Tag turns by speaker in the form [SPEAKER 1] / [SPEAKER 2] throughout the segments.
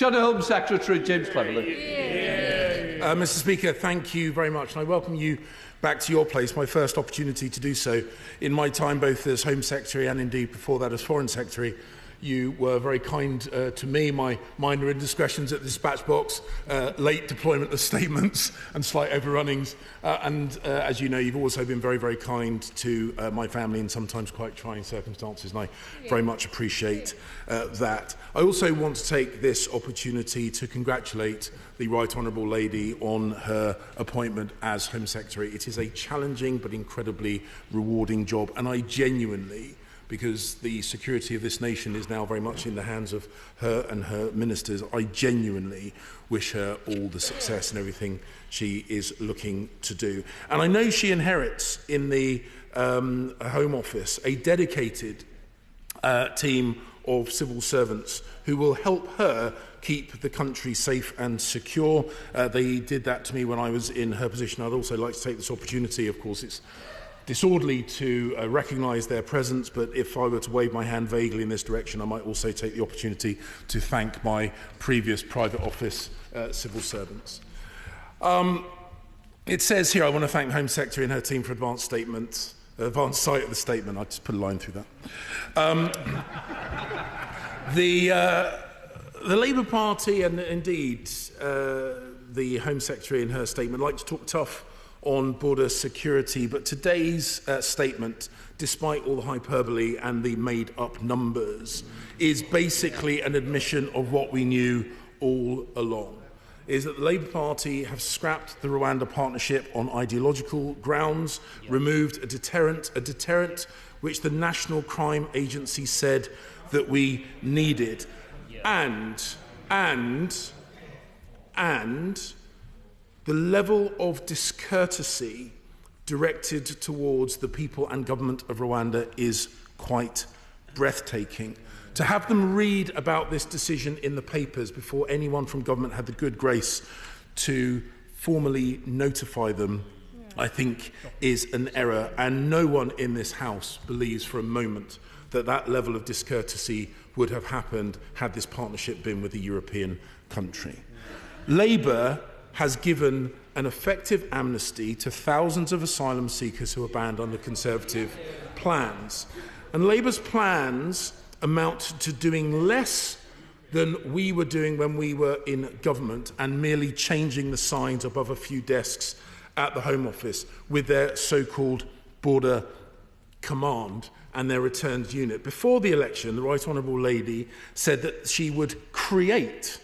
[SPEAKER 1] Shadow Home Secretary James Cleverly.
[SPEAKER 2] Mr. Speaker, thank you very much. And I welcome you back to your place, my first opportunity to do so in my time both as Home Secretary and indeed before that as Foreign Secretary. You were very kind to me, my minor indiscretions at the dispatch box, late deployment of statements and slight overrunnings. As you know, you've also been very, very kind to my family in sometimes quite trying circumstances, and I very much appreciate that. I also want to take this opportunity to congratulate the Right Honourable Lady on her appointment as Home Secretary. It is a challenging but incredibly rewarding job, and I genuinely, because the security of this nation is now very much in the hands of her and her ministers, I genuinely wish her all the success in everything she is looking to do. And I know she inherits in the Home Office a dedicated team of civil servants who will help her keep the country safe and secure. They did that to me when I was in her position. I'd also like to take this opportunity, of course, it's disorderly to recognise their presence, but if I were to wave my hand vaguely in this direction, I might also take the opportunity to thank my previous private office civil servants. It says here, I want to thank the Home Secretary and her team for advance sight of the statement. I just put a line through that. The Labour Party and indeed the Home Secretary in her statement like to talk tough on border security, but today's statement, despite all the hyperbole and the made-up numbers, is basically an admission of what we knew all along, is that the Labour Party have scrapped the Rwanda partnership on ideological grounds, removed a deterrent which the National Crime Agency said that we needed, and the level of discourtesy directed towards the people and government of Rwanda is quite breathtaking. To have them read about this decision in the papers before anyone from government had the good grace to formally notify them, I think, is an error. And no one in this House believes for a moment that that level of discourtesy would have happened had this partnership been with a European country. Labour has given an effective amnesty to thousands of asylum seekers who are banned under Conservative plans. And Labour's plans amount to doing less than we were doing when we were in government and merely changing the signs above a few desks at the Home Office with their so-called border command and their returns unit. Before the election, the Right Honourable Lady said that she would create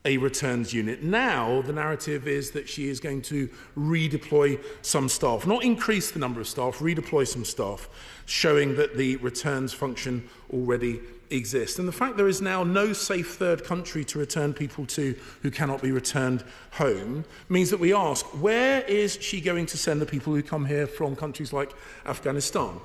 [SPEAKER 2] a returns unit. Now, the narrative is that she is going to redeploy some staff, not increase the number of staff, redeploy some staff, showing that the returns function already exists. And the fact there is now no safe third country to return people to who cannot be returned home means that we ask, where is she going to send the people who come here from countries like Afghanistan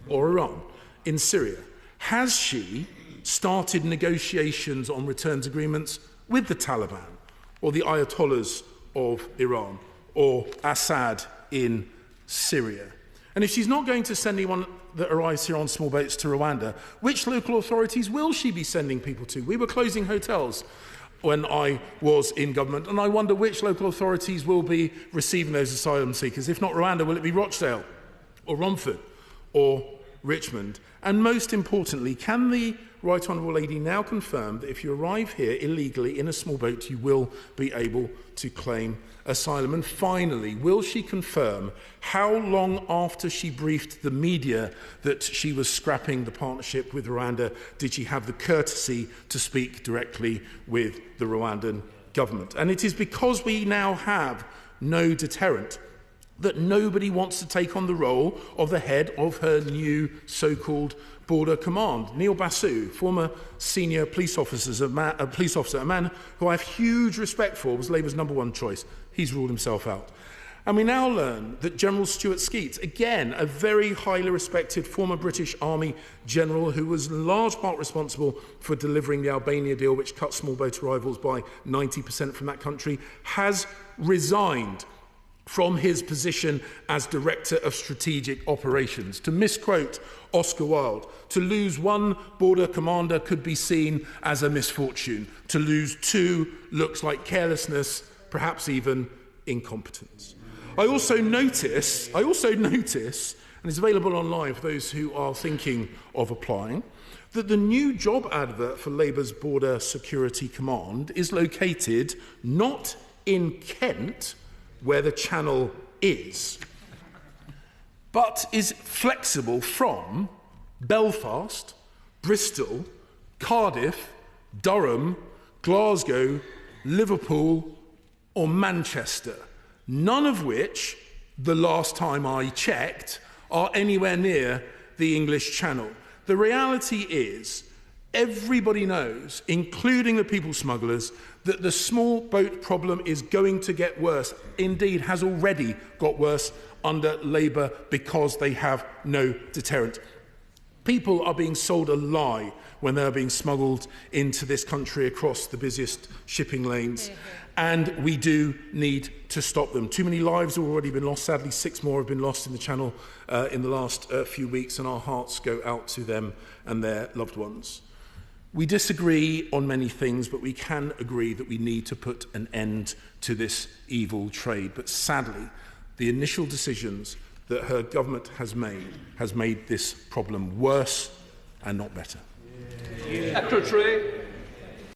[SPEAKER 2] or Iran, in Syria? Has she started negotiations on returns agreements with the Taliban or the Ayatollahs of Iran or Assad in Syria? And if she's not going to send anyone that arrives here on small boats to Rwanda, which local authorities will she be sending people to? We were closing hotels when I was in government, and I wonder which local authorities will be receiving those asylum seekers. If not Rwanda, will it be Rochdale or Romford or Richmond? And most importantly, can the Right Honourable Lady now confirm that if you arrive here illegally in a small boat, you will be able to claim asylum? And finally, will she confirm how long after she briefed the media that she was scrapping the partnership with Rwanda did she have the courtesy to speak directly with the Rwandan government? And it is because we now have no deterrent that nobody wants to take on the role of the head of her new so-called border command. Neil Basu, former senior police officer, a man who I have huge respect for, was Labour's #1 choice. He's ruled himself out. And we now learn that General Stuart Skeets, again, a very highly respected former British Army general who was in large part responsible for delivering the Albania deal, which cut small boat arrivals by 90% from that country, has resigned from his position as Director of Strategic Operations. To misquote Oscar Wilde, to lose one border commander could be seen as a misfortune. To lose two looks like carelessness, perhaps even incompetence. I also notice, and it's available online for those who are thinking of applying, that the new job advert for Labour's Border Security Command is located not in Kent, where the channel is, but is flexible from Belfast, Bristol, Cardiff, Durham, Glasgow, Liverpool or Manchester, none of which, the last time I checked, are anywhere near the English Channel. The reality is, everybody knows, including the people smugglers, that the small boat problem is going to get worse, indeed has already got worse under Labour because they have no deterrent. People are being sold a lie when they are being smuggled into this country across the busiest shipping lanes, and we do need to stop them. Too many lives have already been lost. Sadly, 6 more have been lost in the Channel in the last few weeks, and our hearts go out to them and their loved ones. We disagree on many things, but we can agree that we need to put an end to this evil trade. But sadly, the initial decisions that her government has made this problem worse and not better.
[SPEAKER 1] Secretary.